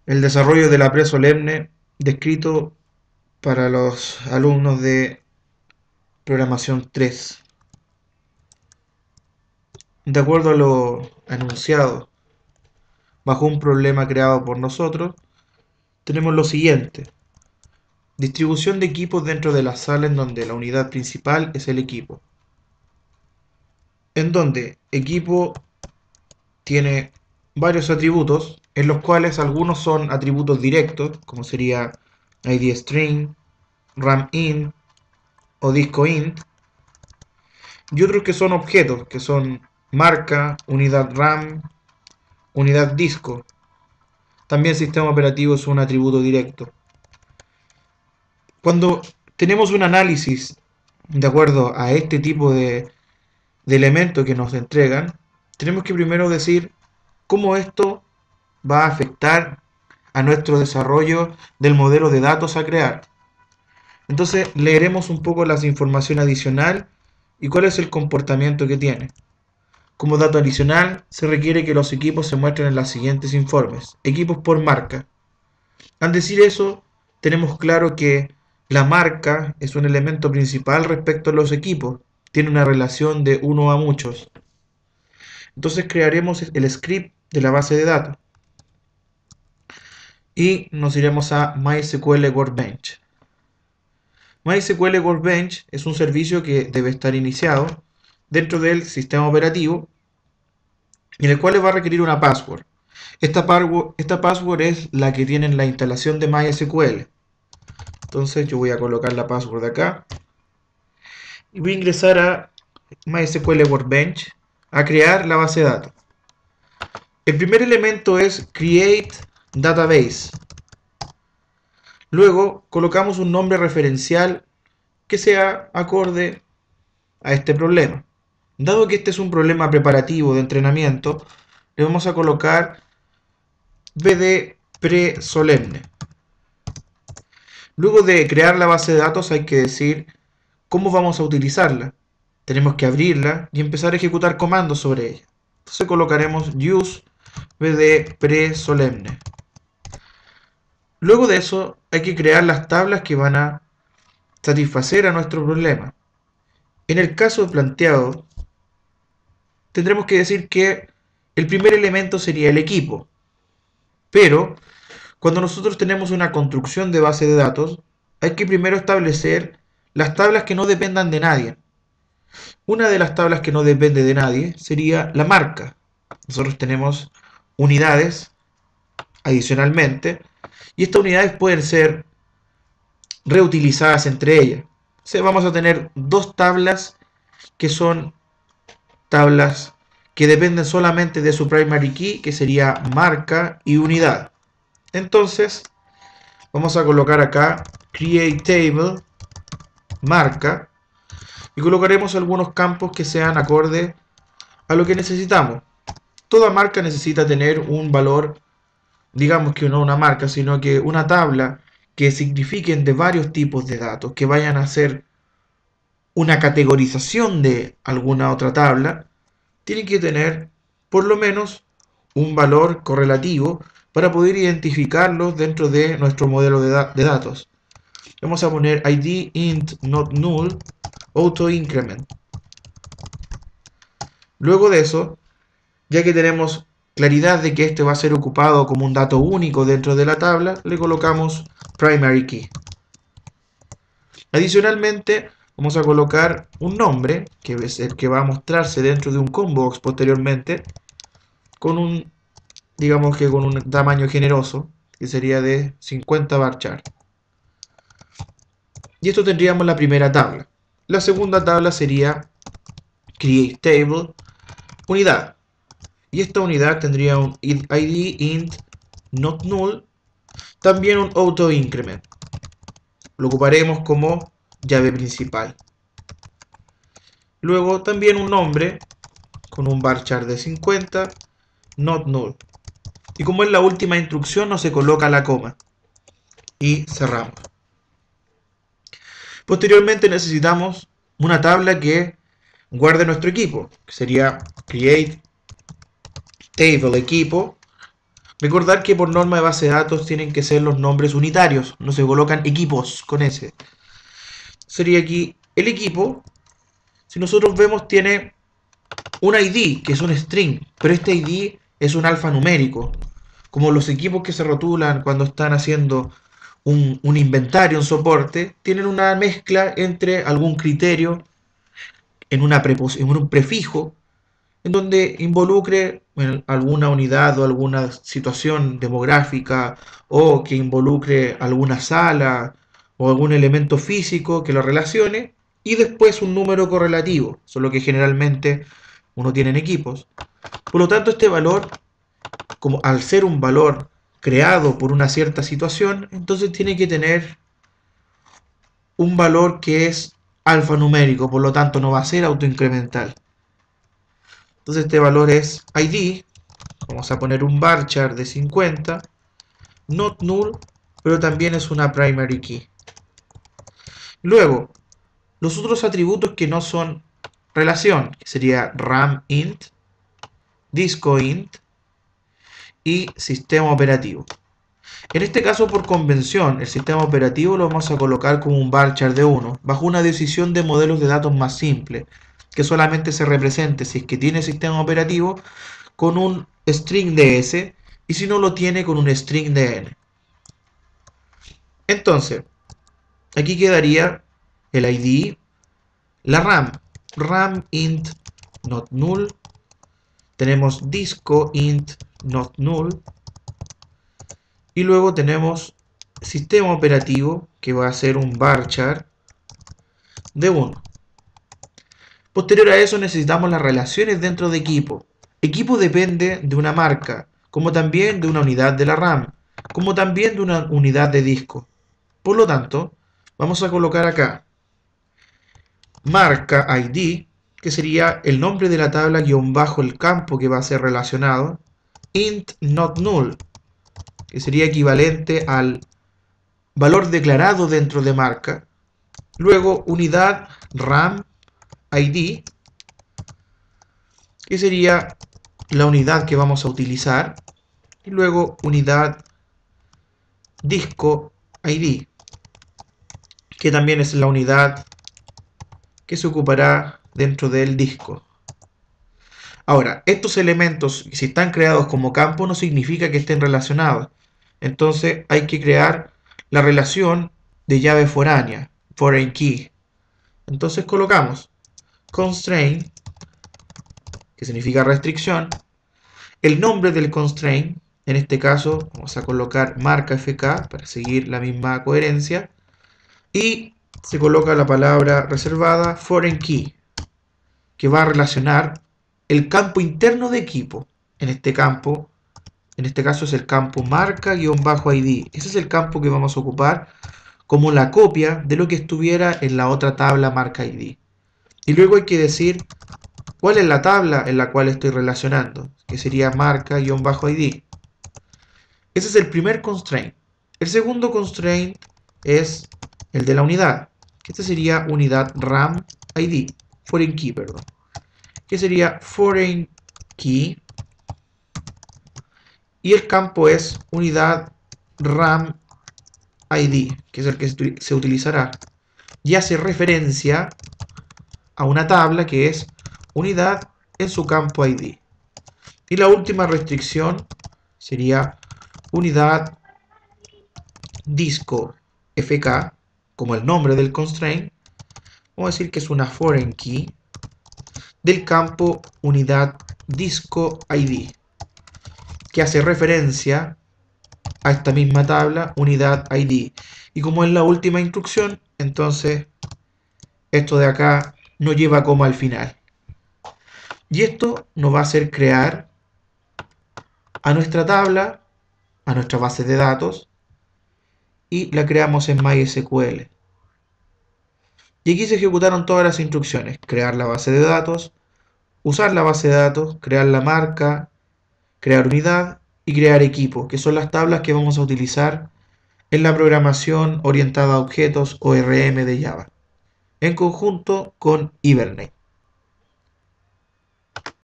El desarrollo de la pre-solemne descrito para los alumnos de programación 3. De acuerdo a lo anunciado, bajo un problema creado por nosotros, tenemos lo siguiente. Distribución de equipos dentro de la sala en donde la unidad principal es el equipo. En donde equipo tiene varios atributos, en los cuales algunos son atributos directos, como sería ID string, RAM int o disco int, y otros que son objetos, que son marca, unidad RAM, unidad disco. También sistema operativo es un atributo directo. Cuando tenemos un análisis de acuerdo a este tipo de elementos que nos entregan, tenemos que primero decir cómo esto va a afectar a nuestro desarrollo del modelo de datos a crear. Entonces leeremos un poco la información adicional y cuál es el comportamiento que tiene. Como dato adicional, se requiere que los equipos se muestren en los siguientes informes. Equipos por marca. Al decir eso, tenemos claro que la marca es un elemento principal respecto a los equipos. Tiene una relación de uno a muchos. Entonces crearemos el script de la base de datos. Y nos iremos a MySQL Workbench. MySQL Workbench es un servicio que debe estar iniciado dentro del sistema operativo y en el cual va a requerir una password. Esta password es la que tiene en la instalación de MySQL. Entonces yo voy a colocar la password acá y voy a ingresar a MySQL Workbench a crear la base de datos. El primer elemento es Create Database. Luego colocamos un nombre referencial que sea acorde a este problema. Dado que este es un problema preparativo de entrenamiento, le vamos a colocar BD pre-solemne. Luego de crear la base de datos hay que decir cómo vamos a utilizarla. Tenemos que abrirla y empezar a ejecutar comandos sobre ella. Entonces colocaremos use BD pre-solemne. Luego de eso hay que crear las tablas que van a satisfacer a nuestro problema. En el caso planteado, tendremos que decir que el primer elemento sería el equipo. Pero cuando nosotros tenemos una construcción de base de datos, hay que primero establecer las tablas que no dependan de nadie. Una de las tablas que no depende de nadie sería la marca. Nosotros tenemos unidades adicionalmente y estas unidades pueden ser reutilizadas entre ellas. O sea, vamos a tener dos tablas que son tablas que dependen solamente de su primary key, que sería marca y unidad. Entonces vamos a colocar acá create table marca y colocaremos algunos campos que sean acorde a lo que necesitamos. Toda marca necesita tener un valor, digamos que no una marca, sino que una tabla que signifiquen de varios tipos de datos, que vayan a ser una categorización de alguna otra tabla, tienen que tener por lo menos un valor correlativo para poder identificarlos dentro de nuestro modelo de datos. Vamos a poner id int not null auto increment. Luego de eso, ya que tenemos claridad de que este va a ser ocupado como un dato único dentro de la tabla, le colocamos primary key. Adicionalmente, vamos a colocar un nombre, que es el que va a mostrarse dentro de un combo box posteriormente, con un, digamos que con un tamaño generoso, que sería de 50 varchar. Y esto tendríamos la primera tabla. La segunda tabla sería create table unidad. Y esta unidad tendría un id int not null, también un auto increment. Lo ocuparemos como llave principal. Luego también un nombre con un varchar de 50, not null. Y como es la última instrucción, no se coloca la coma. Y cerramos. Posteriormente necesitamos una tabla que guarde nuestro equipo, que sería create table equipo Recordar que por norma de base de datos tienen que ser los nombres unitarios, no se colocan equipos con ese. Sería aquí el equipo, si nosotros vemos tiene un ID, que es un string, pero este ID es un alfanumérico, como los equipos que se rotulan cuando están haciendo un inventario, un soporte, tienen una mezcla entre algún criterio en un prefijo, en donde involucre bueno, alguna unidad o alguna situación demográfica o que involucre alguna sala o algún elemento físico que lo relacione y después un número correlativo, solo que generalmente uno tiene en equipos. Por lo tanto, este valor, como al ser un valor creado por una cierta situación, entonces tiene que tener un valor que es alfanumérico, por lo tanto no va a ser autoincremental. Entonces este valor es ID, vamos a poner un varchar de 50, not null, pero también es una primary key. Luego, los otros atributos que no son relación, que sería RAM int, disco int y sistema operativo. En este caso, por convención, el sistema operativo lo vamos a colocar como un varchar de 1, bajo una decisión de modelos de datos más simple, que solamente se represente si es que tiene sistema operativo con un string de S y si no lo tiene con un string de N. Entonces, aquí quedaría el ID, la RAM, RAM int not null, tenemos disco int not null y luego tenemos sistema operativo que va a ser un varchar de 1. Posterior a eso necesitamos las relaciones dentro de equipo. Equipo depende de una marca, como también de una unidad de la RAM, como también de una unidad de disco. Por lo tanto, vamos a colocar acá marca ID, que sería el nombre de la tabla guión bajo el campo que va a ser relacionado, int not null, que sería equivalente al valor declarado dentro de marca, luego unidad RAM ID, que sería la unidad que vamos a utilizar, y luego unidad disco ID, que también es la unidad que se ocupará dentro del disco. Ahora, estos elementos, si están creados como campo, no significa que estén relacionados. Entonces hay que crear la relación de llave foránea, foreign key. Entonces colocamos constraint, que significa restricción, el nombre del constraint, en este caso vamos a colocar marca FK para seguir la misma coherencia, y se coloca la palabra reservada foreign key, que va a relacionar el campo interno de equipo. En este caso es el campo marca-id. Ese es el campo que vamos a ocupar como la copia de lo que estuviera en la otra tabla marca id. Y luego hay que decir cuál es la tabla en la cual estoy relacionando, que sería marca-id. Ese es el primer constraint. El segundo constraint es el de la unidad, que este sería unidad RAM ID, foreign key, perdón, que sería foreign key, y el campo es unidad RAM ID, que es el que se utilizará, y hace referencia a una tabla que es unidad en su campo ID. Y la última restricción sería unidad disco FK, como el nombre del constraint. Vamos a decir que es una foreign key del campo unidad disco ID, que hace referencia a esta misma tabla unidad ID. Y como es la última instrucción, entonces esto de acá no lleva coma al final. Y esto nos va a hacer crear a nuestra tabla, a nuestra base de datos, y la creamos en MySQL. Y aquí se ejecutaron todas las instrucciones: crear la base de datos, usar la base de datos, crear la marca, crear unidad y crear equipo, que son las tablas que vamos a utilizar en la programación orientada a objetos o ORM de Java, en conjunto con Hibernate.